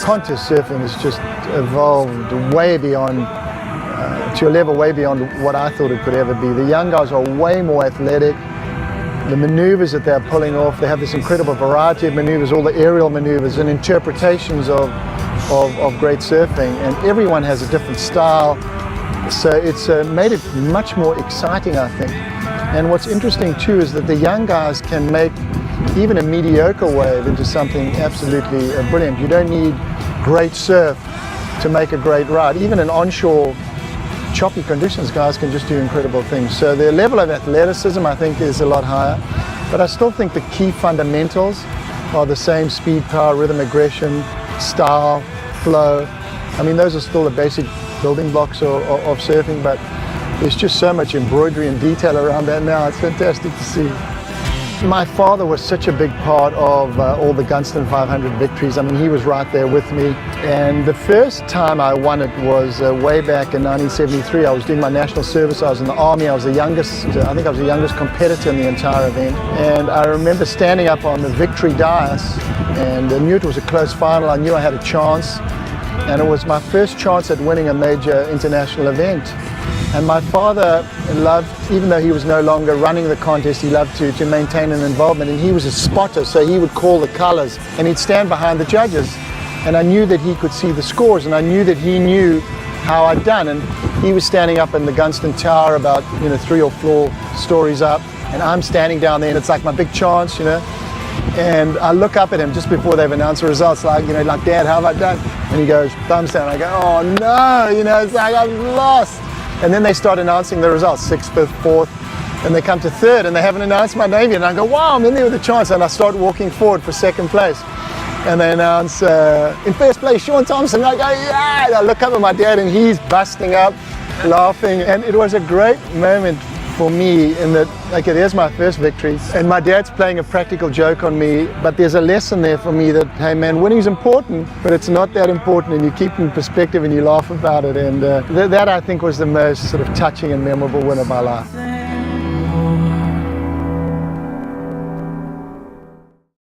contest surfing has just evolved way beyond, to a level way beyond what I thought it could ever be. The young guys are way more athletic. The maneuvers that they're pulling off, they have this incredible variety of maneuvers, all the aerial maneuvers and interpretations of great surfing, and everyone has a different style. So it's made it much more exciting, I think. And what's interesting too is that the young guys can make even a mediocre wave into something absolutely brilliant. You don't need great surf to make a great ride. Even in onshore choppy conditions, guys can just do incredible things. So their level of athleticism, I think, is a lot higher. But I still think the key fundamentals are the same: speed, power, rhythm, aggression, style, flow. I mean, those are still the basic building blocks of surfing, but there's just so much embroidery and detail around that now. It's fantastic to see. My father was such a big part of all the Gunston 500 victories. I mean, he was right there with me. And the first time I won it was way back in 1973. I was doing my national service. I was in the Army. I was the youngest, I think I was the youngest competitor in the entire event. And I remember standing up on the victory dais, and I knew it was a close final. I knew I had a chance. And it was my first chance at winning a major international event. And my father loved, even though he was no longer running the contest, he loved to maintain an involvement. And he was a spotter, so he would call the colors and he'd stand behind the judges. And I knew that he could see the scores, and I knew that he knew how I'd done. And he was standing up in the Gunston Tower about 3 or 4 stories up, and I'm standing down there, and it's like my big chance, And I look up at him just before they've announced the results, like, like, Dad, how have I done? And he goes, thumbs down. I go, oh no, it's like I've lost. And then they start announcing the results, 6th, 5th, 4th, and they come to 3rd, and they haven't announced my name yet. And I go, wow, I'm in there with a chance. And I start walking forward for 2nd place. And they announce, in 1st place, Shaun Thompson. And I go, yeah! And I look up at my dad, and he's busting up, laughing. And it was a great moment for me in that, okay, there's my first victory, and my dad's playing a practical joke on me, but there's a lesson there for me that, hey man, winning's important, but it's not that important, and you keep it in perspective and you laugh about it. And that I think was the most sort of touching and memorable win of my life.